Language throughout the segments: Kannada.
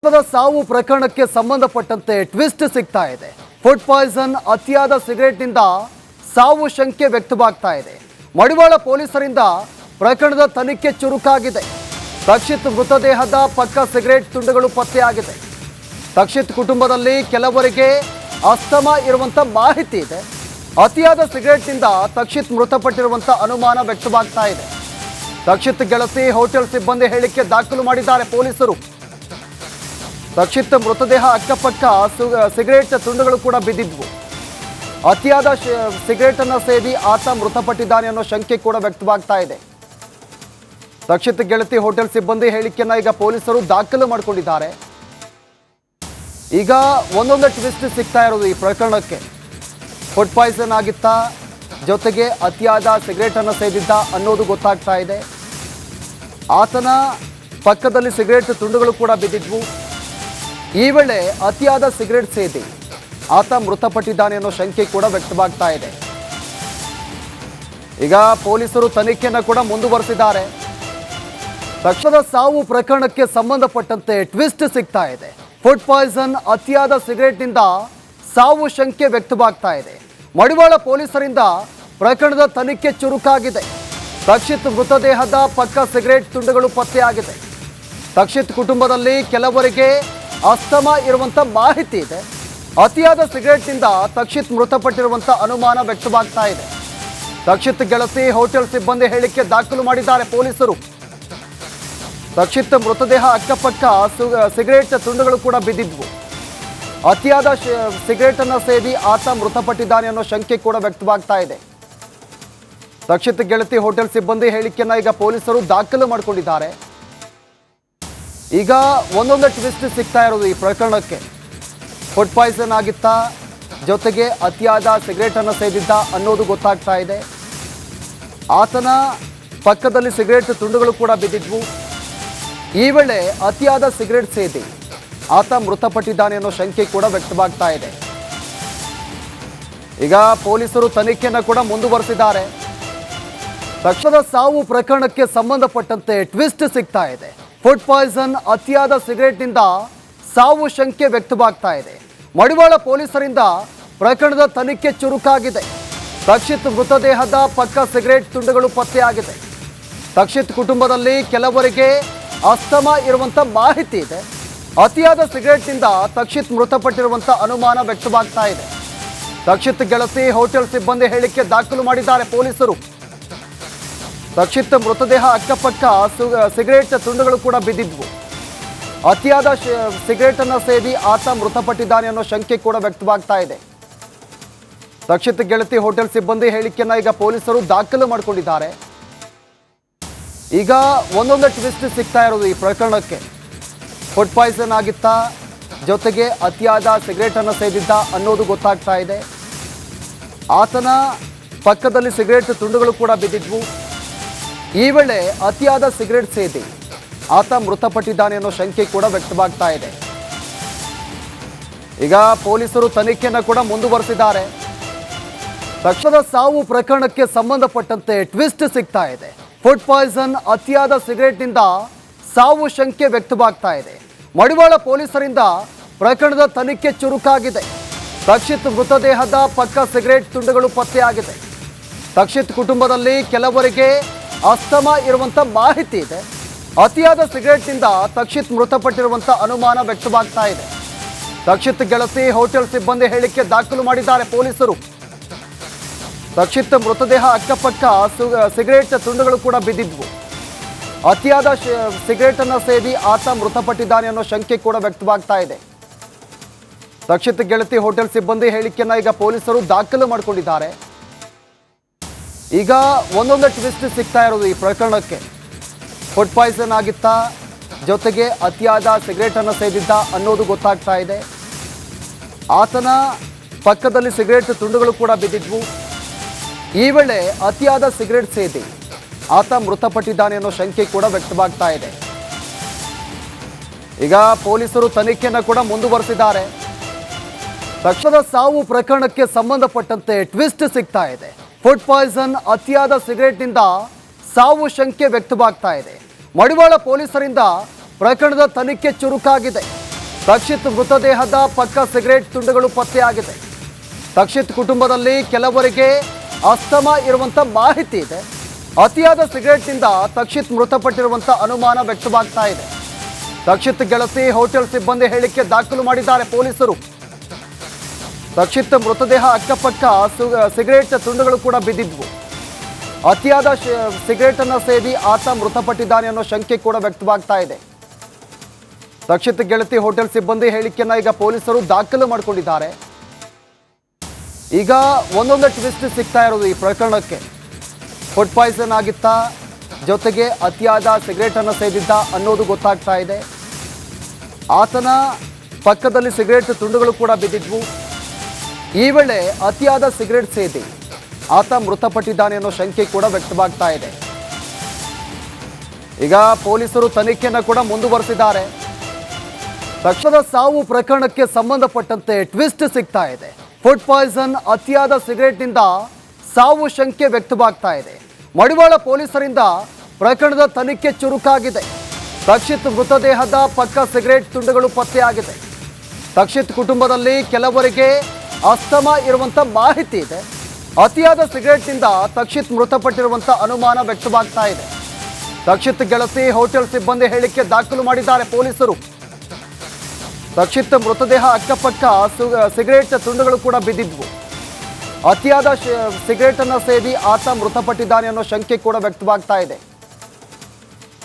ಸಾವು ಪ್ರಕರಣಕ್ಕೆ ಸಂಬಂಧಪಟ್ಟಂತೆ ಟ್ವಿಸ್ಟ್ ಸಿಗ್ತಾ ಇದೆ. ಫುಡ್ ಪಾಯ್ಸನ್ ಅತಿಯಾದ ಸಿಗರೆಟ್ನಿಂದ ಸಾವು ಶಂಕೆ ವ್ಯಕ್ತವಾಗ್ತಾ ಇದೆ. ಮಡಿವಾಳ ಪೊಲೀಸರಿಂದ ಪ್ರಕರಣದ ತನಿಖೆ ಚುರುಕಾಗಿದೆ. ತಕ್ಷಿತ್ ಮೃತದೇಹದ ಪಕ್ಕ ಸಿಗರೆಟ್ ತುಂಡುಗಳು ಪತ್ತೆಯಾಗಿದೆ. ತಕ್ಷಿತ್ ಕುಟುಂಬದಲ್ಲಿ ಕೆಲವರಿಗೆ ಅಸ್ತಮಾ ಇರುವಂತ ಮಾಹಿತಿ ಇದೆ. ಅತಿಯಾದ ಸಿಗರೆಟ್ನಿಂದ ತಕ್ಷಿತ್ ಮೃತಪಟ್ಟಿರುವಂತ ಅನುಮಾನ ವ್ಯಕ್ತವಾಗ್ತಾ ಇದೆ. ತಕ್ಷಿತ್ ಗೆಳತಿ ಹೋಟೆಲ್ ಸಿಬ್ಬಂದಿ ಹೇಳಿಕೆ ದಾಖಲು ಮಾಡಿದ್ದಾರೆ ಪೊಲೀಸರು. ತಕ್ಷಿತ್ ಮೃತದೇಹ ಅಕ್ಕಪಕ್ಕ ಸಿಗರೇಟ್ ತುಂಡುಗಳು ಕೂಡ ಬಿದ್ದಿದ್ವು. ಅತಿಯಾದ ಸಿಗರೇಟ್ ಅನ್ನು ಸೇದಿ ಆತ ಮೃತಪಟ್ಟಿದ್ದಾನೆ ಅನ್ನೋ ಶಂಕೆ ಕೂಡ ವ್ಯಕ್ತವಾಗ್ತಾ ಇದೆ. ತಕ್ಷಿತ್ ಗೆಳತಿ ಹೋಟೆಲ್ ಸಿಬ್ಬಂದಿ ಹೇಳಿಕೆಯನ್ನ ಈಗ ಪೊಲೀಸರು ದಾಖಲು ಮಾಡಿಕೊಂಡಿದ್ದಾರೆ. ಈಗ ಒಂದೊಂದು ಟ್ವಿಸ್ಟ್ ಸಿಗ್ತಾ ಇರೋದು ಈ ಪ್ರಕರಣಕ್ಕೆ. ಫುಡ್ ಪಾಯ್ಸನ್ ಆಗಿತ್ತಾ, ಜೊತೆಗೆ ಅತಿಯಾದ ಸಿಗರೇಟ್ ಅನ್ನು ಸೇದಿದ್ದ ಅನ್ನೋದು ಗೊತ್ತಾಗ್ತಾ ಇದೆ. ಆತನ ಪಕ್ಕದಲ್ಲಿ ಸಿಗರೇಟ್ ತುಂಡುಗಳು ಕೂಡ ಬಿದ್ದಿದ್ವು. ಈ ವೇಳೆ ಅತಿಯಾದ ಸಿಗರೇಟ್ ಸೇದಿ ಆತ ಮೃತಪಟ್ಟಿದ್ದಾನೆ ಅನ್ನೋ ಶಂಕೆ ಕೂಡ ವ್ಯಕ್ತವಾಗ್ತಾ ಇದೆ. ಈಗ ಪೊಲೀಸರು ತನಿಖೆಯನ್ನು ಕೂಡ ಮುಂದುವರೆಸಿದ್ದಾರೆ. ತಕ್ಷಣದ ಸಾವು ಪ್ರಕರಣಕ್ಕೆ ಸಂಬಂಧಪಟ್ಟಂತೆ ಟ್ವಿಸ್ಟ್ ಸಿಗ್ತಾ ಇದೆ. ಫುಡ್ ಪಾಯ್ಸನ್ ಅತಿಯಾದ ಸಿಗರೇಟ್ನಿಂದ ಸಾವು ಶಂಕೆ ವ್ಯಕ್ತವಾಗ್ತಾ ಇದೆ. ಮಡಿವಾಳ ಪೊಲೀಸರಿಂದ ಪ್ರಕರಣದ ತನಿಖೆ ಚುರುಕಾಗಿದೆ. ತಕ್ಷಿತ್ ಮೃತದೇಹದ ಪಕ್ಕ ಸಿಗರೇಟ್ ತುಂಡುಗಳು ಪತ್ತೆಯಾಗಿದೆ. ತಕ್ಷಿತ್ ಕುಟುಂಬದಲ್ಲಿ ಕೆಲವರಿಗೆ ಅಸ್ತಮಾ ಇರುವಂತ ಮಾಹಿತಿ ಇದೆ. ಅತಿಯಾದ ಸಿಗರೆಟ್ನಿಂದ ತಕ್ಷಿತ್ ಮೃತಪಟ್ಟಿರುವಂತ ಅನುಮಾನ ವ್ಯಕ್ತವಾಗ್ತಾ ಇದೆ. ತಕ್ಷಿತ್ ಗೆಳತಿ ಹೋಟೆಲ್ ಸಿಬ್ಬಂದಿ ಹೇಳಿಕೆ ದಾಖಲು ಮಾಡಿದ್ದಾರೆ ಪೊಲೀಸರು. ತಕ್ಷಿತ್ ಮೃತದೇಹ ಅಕ್ಕಪಕ್ಕ ಸಿಗರೇಟ್ ತುಂಡುಗಳು ಕೂಡ ಬಿದ್ದಿದ್ವು. ಅತಿಯಾದ ಸಿಗರೇಟ್ ಅನ್ನು ಸೇದಿ ಆತ ಮೃತಪಟ್ಟಿದ್ದಾನೆ ಅನ್ನೋ ಶಂಕೆ ಕೂಡ ವ್ಯಕ್ತವಾಗ್ತಾ ಇದೆ. ತಕ್ಷಿತ್ ಗೆಳತಿ ಹೋಟೆಲ್ ಸಿಬ್ಬಂದಿ ಹೇಳಿಕೆಯನ್ನ ಈಗ ಪೊಲೀಸರು ದಾಖಲು ಮಾಡಿಕೊಂಡಿದ್ದಾರೆ. ಈಗ ಒಂದೊಂದು ಟ್ವಿಸ್ಟ್ ಸಿಗ್ತಾ ಇರೋದು ಈ ಪ್ರಕರಣಕ್ಕೆ. ಫುಡ್ ಪಾಯ್ಸನ್ ಆಗಿತ್ತಾ, ಜೊತೆಗೆ ಅತಿಯಾದ ಸಿಗರೇಟ್ ಅನ್ನು ಸೇದಿದ್ದ ಅನ್ನೋದು ಗೊತ್ತಾಗ್ತಾ ಇದೆ. ಆತನ ಪಕ್ಕದಲ್ಲಿ ಸಿಗರೇಟ್ ತುಂಡುಗಳು ಕೂಡ ಬಿದ್ದಿದ್ವು. ಈ ವೇಳೆ ಅತಿಯಾದ ಸಿಗರೇಟ್ ಸೇದಿ ಆತ ಮೃತಪಟ್ಟಿದ್ದಾನೆ ಅನ್ನೋ ಶಂಕೆ ಕೂಡ ವ್ಯಕ್ತವಾಗ್ತಾ ಇದೆ. ಈಗ ಪೊಲೀಸರು ತನಿಖೆಯನ್ನು ಕೂಡ ಮುಂದುವರೆಸಿದ್ದಾರೆ. ತಕ್ಷಣದ ಸಾವು ಪ್ರಕರಣಕ್ಕೆ ಸಂಬಂಧಪಟ್ಟಂತೆ ಟ್ವಿಸ್ಟ್ ಸಿಗ್ತಾ ಇದೆ. ಫುಡ್ ಪಾಯ್ಸನ್ ಅತಿಯಾದ ಸಿಗರೇಟ್ನಿಂದ ಸಾವು ಶಂಕೆ ವ್ಯಕ್ತವಾಗ್ತಾ ಇದೆ. ಮಡಿವಾಳ ಪೊಲೀಸರಿಂದ ಪ್ರಕರಣದ ತನಿಖೆ ಚುರುಕಾಗಿದೆ. ತಕ್ಷಿತ್ ಮೃತದೇಹದ ಪಕ್ಕ ಸಿಗರೇಟ್ ತುಂಡುಗಳು ಪತ್ತೆಯಾಗಿದೆ. ತಕ್ಷಿತ್ ಕುಟುಂಬದಲ್ಲಿ ಕೆಲವರಿಗೆ ಅಸ್ತಮಾ ಇರುವಂತ ಮಾಹಿತಿ ಇದೆ. ಅತಿಯಾದ ಸಿಗರೇಟ್ನಿಂದ ತಕ್ಷಿತ್ ಮೃತಪಟ್ಟಿರುವಂತ ಅನುಮಾನ ವ್ಯಕ್ತವಾಗ್ತಾ ಇದೆ. ತಕ್ಷಿತ್ ಗೆಳತಿ ಹೋಟೆಲ್ ಸಿಬ್ಬಂದಿ ಹೇಳಿಕೆ ದಾಖಲು ಮಾಡಿದ್ದಾರೆ ಪೊಲೀಸರು. ತಕ್ಷಿತ್ ಮೃತದೇಹ ಅಕ್ಕಪಕ್ಕ ಸಿಗರೇಟ್ ತುಂಡುಗಳು ಕೂಡ ಬಿದ್ದಿದ್ವು. ಅತಿಯಾದ ಸಿಗರೇಟ್ ಅನ್ನು ಸೇದಿ ಆತ ಮೃತಪಟ್ಟಿದ್ದಾನೆ ಅನ್ನೋ ಶಂಕೆ ಕೂಡ ವ್ಯಕ್ತವಾಗ್ತಾ ಇದೆ. ತಕ್ಷಿತ್ ಗೆಳತಿ ಹೋಟೆಲ್ ಸಿಬ್ಬಂದಿ ಹೇಳಿಕೆಯನ್ನ ಈಗ ಪೊಲೀಸರು ದಾಖಲು ಮಾಡಿಕೊಂಡಿದ್ದಾರೆ. ಈಗ ಒಂದೊಂದು ಟ್ವಿಸ್ಟ್ ಸಿಗ್ತಾ ಇರೋದು ಈ ಪ್ರಕರಣಕ್ಕೆ. ಫುಡ್ ಪಾಯ್ಸನ್ ಆಗಿತ್ತಾ, ಜೊತೆಗೆ ಅತಿಯಾದ ಸಿಗರೇಟ್ ಅನ್ನು ಸೇದಿದ್ದ ಅನ್ನೋದು ಗೊತ್ತಾಗ್ತಾ ಇದೆ. ಆತನ ಪಕ್ಕದಲ್ಲಿ ಸಿಗರೇಟ್ ತುಂಡುಗಳು ಕೂಡ ಬಿದ್ದಿದ್ವು. ಈ ವೇಳೆ ಅತಿಯಾದ ಸಿಗರೇಟ್ ಸೇದಿ ಆತ ಮೃತಪಟ್ಟಿದ್ದಾನೆ ಅನ್ನೋ ಶಂಕೆ ಕೂಡ ವ್ಯಕ್ತವಾಗ್ತಾ ಇದೆ. ಈಗ ಪೊಲೀಸರು ತನಿಖೆಯನ್ನು ಕೂಡ ಮುಂದುವರೆಸಿದ್ದಾರೆ. ತಕ್ಷಣದ ಸಾವು ಪ್ರಕರಣಕ್ಕೆ ಸಂಬಂಧಪಟ್ಟಂತೆ ಟ್ವಿಸ್ಟ್ ಸಿಗ್ತಾ ಇದೆ. ಫುಡ್ ಪಾಯ್ಸನ್ ಅತಿಯಾದ ಸಿಗರೇಟ್ನಿಂದ ಸಾವು ಶಂಕೆ ವ್ಯಕ್ತವಾಗ್ತಾ ಇದೆ. ಮಡಿವಾಳ ಪೊಲೀಸರಿಂದ ಪ್ರಕರಣದ ತನಿಖೆ ಚುರುಕಾಗಿದೆ. ತಕ್ಷಿತ್ ಮೃತದೇಹದ ಪಕ್ಕ ಸಿಗರೇಟ್ ತುಂಡುಗಳು ಪತ್ತೆಯಾಗಿದೆ. ತಕ್ಷಿತ್ ಕುಟುಂಬದಲ್ಲಿ ಕೆಲವರಿಗೆ ಅಸ್ತಮಾ ಇರುವಂತ ಮಾಹಿತಿ ಇದೆ. ಅತಿಯಾದ ಸಿಗರೇಟ್ನಿಂದ ತಕ್ಷಿತ್ ಮೃತಪಟ್ಟಿರುವಂತ ಅನುಮಾನ ವ್ಯಕ್ತವಾಗ್ತಾ ಇದೆ. ತಕ್ಷಿತ್ ಗೆಳತಿ ಹೋಟೆಲ್ ಸಿಬ್ಬಂದಿ ಹೇಳಿಕೆ ದಾಖಲು ಮಾಡಿದ್ದಾರೆ ಪೊಲೀಸರು. ತಕ್ಷಿತ್ ಮೃತದೇಹ ಅಕ್ಕಪಕ್ಕ ಸಿಗರೇಟ್ ತುಂಡುಗಳು ಕೂಡ ಬಿದ್ದಿದ್ವು. ಅತಿಯಾದ ಸಿಗರೇಟ್ ಅನ್ನು ಸೇದಿ ಆತ ಮೃತಪಟ್ಟಿದ್ದಾನೆ ಅನ್ನೋ ಶಂಕೆ ಕೂಡ ವ್ಯಕ್ತವಾಗ್ತಾ ಇದೆ. ತಕ್ಷಿತ್ ಗೆಳತಿ ಹೋಟೆಲ್ ಸಿಬ್ಬಂದಿ ಹೇಳಿಕೆಯನ್ನ ಈಗ ಪೊಲೀಸರು ದಾಖಲು ಮಾಡಿಕೊಂಡಿದ್ದಾರೆ. ಈಗ ಒಂದೊಂದು ಟ್ವಿಸ್ಟ್ ಸಿಗ್ತಾ ಇರೋದು ಈ ಪ್ರಕರಣಕ್ಕೆ. ಫುಡ್ ಪಾಯ್ಸನ್ ಆಗಿತ್ತಾ, ಜೊತೆಗೆ ಅತಿಯಾದ ಸಿಗರೇಟ್ ಅನ್ನು ಸೇದಿದ್ದ ಅನ್ನೋದು ಗೊತ್ತಾಗ್ತಾ ಇದೆ. ಆತನ ಪಕ್ಕದಲ್ಲಿ ಸಿಗರೇಟ್ ತುಂಡುಗಳು ಕೂಡ ಬಿದ್ದಿದ್ವು. ಈ ವೇಳೆ ಅತಿಯಾದ ಸಿಗರೇಟ್ ಸೇದಿ ಆತ ಮೃತಪಟ್ಟಿದ್ದಾನೆ ಅನ್ನೋ ಶಂಕೆ ಕೂಡ ವ್ಯಕ್ತವಾಗ್ತಾ ಇದೆ. ಈಗ ಪೊಲೀಸರು ತನಿಖೆಯನ್ನು ಕೂಡ ಮುಂದುವರೆಸಿದ್ದಾರೆ. ತಕ್ಷಣದ ಸಾವು ಪ್ರಕರಣಕ್ಕೆ ಸಂಬಂಧಪಟ್ಟಂತೆ ಟ್ವಿಸ್ಟ್ ಸಿಗ್ತಾ ಇದೆ. ಫುಡ್ ಪಾಯ್ಸನ್ ಅತಿಯಾದ ಸಿಗರೇಟ್ನಿಂದ ಸಾವು ಶಂಕೆ ವ್ಯಕ್ತವಾಗ್ತಾ ಇದೆ. ಮಡಿವಾಳ ಪೊಲೀಸರಿಂದ ಪ್ರಕರಣದ ತನಿಖೆ ಚುರುಕಾಗಿದೆ. ತಕ್ಷಿತ್ ಮೃತದೇಹದ ಪಕ್ಕ ಸಿಗರೇಟ್ ತುಂಡುಗಳು ಪತ್ತೆಯಾಗಿದೆ. ತಕ್ಷಿತ್ ಕುಟುಂಬದಲ್ಲಿ ಕೆಲವರಿಗೆ ಅಸ್ತಮಾ ಇರುವಂತ ಮಾಹಿತಿ ಇದೆ. ಅತಿಯಾದ ಸಿಗರೇಟ್ನಿಂದ ತಕ್ಷಿತ್ ಮೃತಪಟ್ಟಿರುವಂತ ಅನುಮಾನ ವ್ಯಕ್ತವಾಗ್ತಾ ಇದೆ. ತಕ್ಷಿತ್ ಗೆಳತಿ ಹೋಟೆಲ್ ಸಿಬ್ಬಂದಿ ಹೇಳಿಕೆ ದಾಖಲು ಮಾಡಿದ್ದಾರೆ ಪೊಲೀಸರು. ತಕ್ಷಿತ್ ಮೃತದೇಹ ಅಕ್ಕಪಕ್ಕ ಸಿಗರೇಟ್ ತುಂಡುಗಳು ಕೂಡ ಬಿದ್ದಿದ್ವು. ಅತಿಯಾದ ಸಿಗರೇಟ್ ಅನ್ನು ಸೇದಿ ಆತ ಮೃತಪಟ್ಟಿದ್ದಾನೆ ಅನ್ನೋ ಶಂಕೆ ಕೂಡ ವ್ಯಕ್ತವಾಗ್ತಾ ಇದೆ. ತಕ್ಷಿತ್ ಗೆಳತಿ ಹೋಟೆಲ್ ಸಿಬ್ಬಂದಿ ಹೇಳಿಕೆಯನ್ನ ಈಗ ಪೊಲೀಸರು ದಾಖಲು ಮಾಡಿಕೊಂಡಿದ್ದಾರೆ. ಈಗ ಒಂದೊಂದು ಟ್ವಿಸ್ಟ್ ಸಿಗ್ತಾ ಇರೋದು ಈ ಪ್ರಕರಣಕ್ಕೆ. ಫುಡ್ ಪಾಯ್ಸನ್ ಆಗಿತ್ತಾ, ಜೊತೆಗೆ ಅತಿಯಾದ ಸಿಗರೇಟ್ ಅನ್ನು ಸೇದಿದ್ದ ಅನ್ನೋದು ಗೊತ್ತಾಗ್ತಾ ಇದೆ. ಆತನ ಪಕ್ಕದಲ್ಲಿ ಸಿಗರೇಟ್ ತುಂಡುಗಳು ಕೂಡ ಬಿದ್ದಿದ್ವು. ಈ ವೇಳೆ ಅತಿಯಾದ ಸಿಗರೇಟ್ ಸೇದಿ ಆತ ಮೃತಪಟ್ಟಿದ್ದಾನೆ ಅನ್ನೋ ಶಂಕೆ ಕೂಡ ವ್ಯಕ್ತವಾಗ್ತಾ ಇದೆ. ಈಗ ಪೊಲೀಸರು ತನಿಖೆಯನ್ನು ಕೂಡ ಮುಂದುವರೆಸಿದ್ದಾರೆ. ತಕ್ಷಣದ ಸಾವು ಪ್ರಕರಣಕ್ಕೆ ಸಂಬಂಧಪಟ್ಟಂತೆ ಟ್ವಿಸ್ಟ್ ಸಿಗ್ತಾ ಇದೆ. ಫುಡ್ ಪಾಯ್ಸನ್, ಅತಿಯಾದ ಸಿಗರೇಟ್ನಿಂದ ಸಾವು ಶಂಕೆ ವ್ಯಕ್ತವಾಗ್ತಾ ಇದೆ. ಮಡಿವಾಳ ಪೊಲೀಸರಿಂದ ಪ್ರಕರಣದ ತನಿಖೆ ಚುರುಕಾಗಿದೆ. ತಕ್ಷಿತ್ ಮೃತದೇಹದ ಪಕ್ಕ ಸಿಗರೇಟ್ ತುಂಡುಗಳು ಪತ್ತೆಯಾಗಿದೆ. ತಕ್ಷಿತ್ ಕುಟುಂಬದಲ್ಲಿ ಕೆಲವರಿಗೆ ಅಸ್ತಮಾ ಇರುವಂತ ಮಾಹಿತಿ ಇದೆ. ಅತಿಯಾದ ಸಿಗರೇಟ್ನಿಂದ ತಕ್ಷಿತ್ ಮೃತಪಟ್ಟಿರುವಂತ ಅನುಮಾನ ವ್ಯಕ್ತವಾಗ್ತಾ ಇದೆ. ತಕ್ಷಿತ್ ಗೆಳತಿ ಹೋಟೆಲ್ ಸಿಬ್ಬಂದಿ ಹೇಳಿಕೆ ದಾಖಲು ಮಾಡಿದ್ದಾರೆ ಪೊಲೀಸರು. ತಕ್ಷಿತ್ ಮೃತದೇಹ ಅಕ್ಕಪಕ್ಕ ಸಿಗರೇಟ್ ತುಂಡುಗಳು ಕೂಡ ಬಿದ್ದಿದ್ವು. ಅತಿಯಾದ ಸಿಗರೇಟ್ ಅನ್ನು ಸೇದಿ ಆತ ಮೃತಪಟ್ಟಿದ್ದಾನೆ ಅನ್ನೋ ಶಂಕೆ ಕೂಡ ವ್ಯಕ್ತವಾಗ್ತಾ ಇದೆ.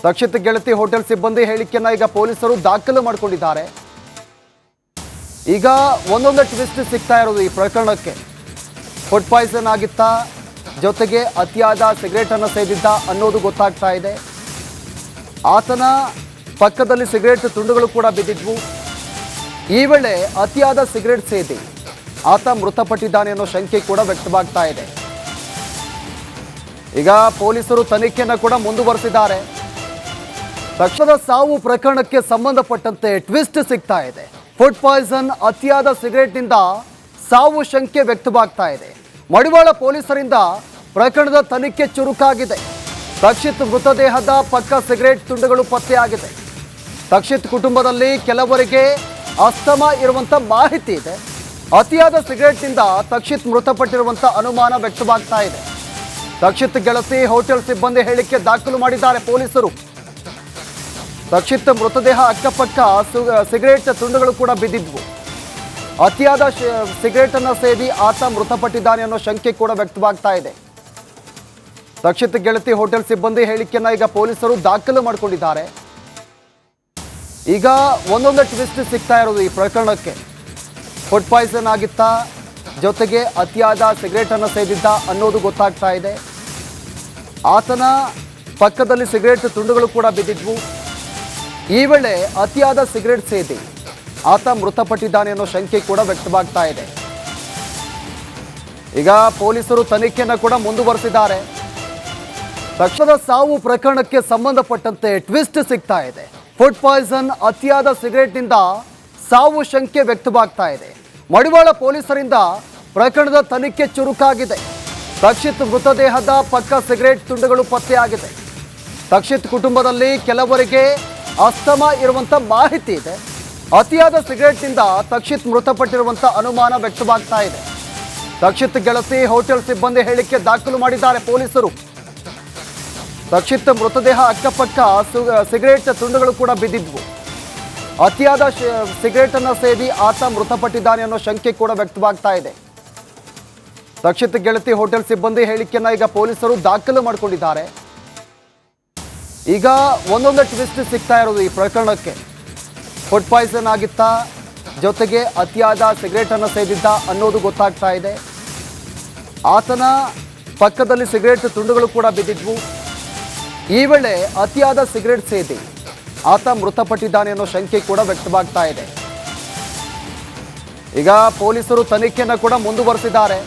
ತಕ್ಷಿತ್ ಗೆಳತಿ ಹೋಟೆಲ್ ಸಿಬ್ಬಂದಿ ಹೇಳಿಕೆಯನ್ನ ಈಗ ಪೊಲೀಸರು ದಾಖಲು ಮಾಡಿಕೊಂಡಿದ್ದಾರೆ. ಈಗ ಒಂದೊಂದು ಟ್ವಿಸ್ಟ್ ಸಿಗ್ತಾ ಇರೋದು ಈ ಪ್ರಕರಣಕ್ಕೆ. ಫುಡ್ ಪಾಯ್ಸನ್ ಆಗಿತ್ತಾ, ಜೊತೆಗೆ ಅತಿಯಾದ ಸಿಗರೇಟ್ ಅನ್ನು ಸೇದಿದ್ದ ಅನ್ನೋದು ಗೊತ್ತಾಗ್ತಾ ಇದೆ. ಆತನ ಪಕ್ಕದಲ್ಲಿ ಸಿಗರೇಟ್ ತುಂಡುಗಳು ಕೂಡ ಬಿದ್ದಿದ್ವು. ಈ ವೇಳೆ ಅತಿಯಾದ ಸಿಗರೇಟ್ ಸೇದಿ ಆತ ಮೃತಪಟ್ಟಿದ್ದಾನೆ ಅನ್ನೋ ಶಂಕೆ ಕೂಡ ವ್ಯಕ್ತವಾಗ್ತಾ ಇದೆ. ಈಗ ಪೊಲೀಸರು ತನಿಖೆಯನ್ನು ಕೂಡ ಮುಂದುವರೆಸಿದ್ದಾರೆ. ತಕ್ಷಣದ ಸಾವು ಪ್ರಕರಣಕ್ಕೆ ಸಂಬಂಧಪಟ್ಟಂತೆ ಟ್ವಿಸ್ಟ್ ಸಿಗ್ತಾ ಇದೆ. ಫುಡ್ ಪಾಯ್ಸನ್, ಅತಿಯಾದ ಸಿಗರೇಟ್ನಿಂದ ಸಾವು ಶಂಕೆ ವ್ಯಕ್ತವಾಗ್ತಾ ಇದೆ. ಮಡಿವಾಳ ಪೊಲೀಸರಿಂದ ಪ್ರಕರಣದ ತನಿಖೆ ಚುರುಕಾಗಿದೆ. ತಕ್ಷಿತ್ ಮೃತದೇಹದ ಪಕ್ಕ ಸಿಗರೇಟ್ ತುಂಡುಗಳು ಪತ್ತೆಯಾಗಿದೆ. ತಕ್ಷಿತ್ ಕುಟುಂಬದಲ್ಲಿ ಕೆಲವರಿಗೆ ಅಸ್ತಮಾ ಇರುವಂತ ಮಾಹಿತಿ ಇದೆ. ಅತಿಯಾದ ಸಿಗರೇಟ್ನಿಂದ ತಕ್ಷಿತ್ ಮೃತಪಟ್ಟಿರುವಂತ ಅನುಮಾನ ವ್ಯಕ್ತವಾಗ್ತಾ ಇದೆ. ತಕ್ಷಿತ್ ಗೆಳತಿ ಹೋಟೆಲ್ ಸಿಬ್ಬಂದಿ ಹೇಳಿಕೆ ದಾಖಲು ಮಾಡಿದ್ದಾರೆ ಪೊಲೀಸರು. ತಕ್ಷಿತ್ ಮೃತದೇಹ ಅಕ್ಕಪಕ್ಕ ಸಿಗರೇಟ್ ತುಂಡುಗಳು ಕೂಡ ಬಿದ್ದಿದ್ವು. ಅತಿಯಾದ ಸಿಗರೇಟ್ ಅನ್ನು ಸೇದಿ ಆತ ಮೃತಪಟ್ಟಿದ್ದಾನೆ ಅನ್ನೋ ಶಂಕೆ ಕೂಡ ವ್ಯಕ್ತವಾಗ್ತಾ ಇದೆ. ತಕ್ಷಿತ್ ಗೆಳತಿ ಹೋಟೆಲ್ ಸಿಬ್ಬಂದಿ ಹೇಳಿಕೆಯನ್ನ ಈಗ ಪೊಲೀಸರು ದಾಖಲು ಮಾಡಿಕೊಂಡಿದ್ದಾರೆ. ಈಗ ಒಂದೊಂದು ಟ್ವಿಸ್ಟ್ ಸಿಗ್ತಾ ಇರೋದು ಈ ಪ್ರಕರಣಕ್ಕೆ. ಫುಡ್ ಪಾಯ್ಸನ್ ಆಗಿತ್ತಾ, ಜೊತೆಗೆ ಅತಿಯಾದ ಸಿಗರೇಟ್ ಅನ್ನು ಸೇದಿದ್ದ ಅನ್ನೋದು ಗೊತ್ತಾಗ್ತಾ ಇದೆ. ಆತನ ಪಕ್ಕದಲ್ಲಿ ಸಿಗರೇಟ್ ತುಂಡುಗಳು ಕೂಡ ಬಿದ್ದಿದ್ವು. ಈ ವೇಳೆ ಅತಿಯಾದ ಸಿಗರೇಟ್ ಸೇದಿ ಆತ ಮೃತಪಟ್ಟಿದ್ದಾನೆ ಅನ್ನೋ ಶಂಕೆ ಕೂಡ ವ್ಯಕ್ತವಾಗ್ತಾ ಇದೆ. ಈಗ ಪೊಲೀಸರು ತನಿಖೆಯನ್ನು ಕೂಡ ಮುಂದುವರೆಸಿದ್ದಾರೆ. ತಕ್ಷಣದ ಸಾವು ಪ್ರಕರಣಕ್ಕೆ ಸಂಬಂಧಪಟ್ಟಂತೆ ಟ್ವಿಸ್ಟ್ ಸಿಗ್ತಾ ಇದೆ. ಫುಡ್ ಪಾಯ್ಸನ್ ಆಗಿತ್ತಾ, ಜೊತೆಗೆ ಅತಿಯಾದ ಸಿಗರೇಟ್ ತುಂಡುಗಳು ಕೂಡ ಬಿದ್ದಿದ್ವು. ಈ ವೇಳೆ ಅತಿಯಾದ ಸಿಗರೇಟ್ ಸೇದಿ ಆತ ಮೃತಪಟ್ಟಿದ್ದಾನೆ ಅನ್ನೋ ಶಂಕೆ ಕೂಡ ವ್ಯಕ್ತವಾಗ್ತಾ ಇದೆ. ತಕ್ಷಣದ ಸಾವು ಪ್ರಕರಣಕ್ಕೆ ಸಂಬಂಧಪಟ್ಟಂತೆ ಟ್ವಿಸ್ಟ್ ಸಿಗ್ತಾ ಇದೆ. ಫುಡ್ ಪಾಯ್ಸನ್, ಅತಿಯಾದ ಸಿಗರೇಟ್ನಿಂದ ಸಾವು ಶಂಕೆ ವ್ಯಕ್ತವಾಗ್ತಾ ಇದೆ. ಮಡಿವಾಳ ಪೊಲೀಸರಿಂದ ಪ್ರಕರಣದ ತನಿಖೆ ಚುರುಕಾಗಿದೆ. ತಕ್ಷಿತ್ ಮೃತದೇಹದ ಪಕ್ಕ ಸಿಗರೇಟ್ ತುಂಡುಗಳು ಪತ್ತೆಯಾಗಿದೆ. ತಕ್ಷಿತ್ ಕುಟುಂಬದಲ್ಲಿ ಕೆಲವರಿಗೆ ಅಸ್ತಮಾ ಇರುವಂತ ಮಾಹಿತಿ ಇದೆ. ಅತಿಯಾದ ಸಿಗರೇಟ್ನಿಂದ ತಕ್ಷಿತ್ ಮೃತಪಟ್ಟಿರುವಂತ ಅನುಮಾನ ವ್ಯಕ್ತವಾಗ್ತಾ ಇದೆ. ತಕ್ಷಿತ್ ಗೆಳತಿ ಹೋಟೆಲ್ ಸಿಬ್ಬಂದಿ ಹೇಳಿಕೆ ದಾಖಲು ಮಾಡಿದ್ದಾರೆ ಪೊಲೀಸರು. ತಕ್ಷಿತ್ ಮೃತದೇಹ ಅಕ್ಕಪಕ್ಕ ಸಿಗರೇಟ್ ತುಂಡುಗಳು ಕೂಡ ಬಿದ್ದಿದ್ವು. ಅತಿಯಾದ ಸಿಗರೇಟ್ ಅನ್ನು ಸೇದಿ ಆತ ಮೃತಪಟ್ಟಿದ್ದಾನೆ ಅನ್ನೋ ಶಂಕೆ ಕೂಡ ವ್ಯಕ್ತವಾಗ್ತಾ ಇದೆ. ತಕ್ಷಿತ್ ಗೆಳತಿ ಹೋಟೆಲ್ ಸಿಬ್ಬಂದಿ ಹೇಳಿಕೆಯನ್ನ ಈಗ ಪೊಲೀಸರು ದಾಖಲು ಮಾಡಿಕೊಂಡಿದ್ದಾರೆ. ಈಗ ಒಂದೊಂದು ಟ್ವಿಸ್ಟ್ ಸಿಗ್ತಾ ಇರೋದು ಈ ಪ್ರಕರಣಕ್ಕೆ. ಫುಡ್ ಪಾಯ್ಸನ್ ಆಗಿತ್ತಾ, ಜೊತೆಗೆ ಅತಿಯಾದ ಸಿಗರೇಟ್ ಅನ್ನು ಸೇದಿದ್ದ ಅನ್ನೋದು ಗೊತ್ತಾಗ್ತಾ ಇದೆ. ಆತನ ಪಕ್ಕದಲ್ಲಿ ಸಿಗರೇಟ್ ತುಂಡುಗಳು ಕೂಡ ಬಿದ್ದಿದ್ವು. ಈ ವೇಳೆ ಅತಿಯಾದ ಸಿಗರೇಟ್ ಸೇದಿ ಆತ ಮೃತಪಟ್ಟಿದ್ದಾನೆ ಅನ್ನೋ ಶಂಕೆ ಕೂಡ ವ್ಯಕ್ತವಾಗ್ತಾ ಇದೆ. ಈಗ ಪೊಲೀಸರು ತನಿಖೆಯನ್ನು ಕೂಡ ಮುಂದುವರೆಸಿದ್ದಾರೆ.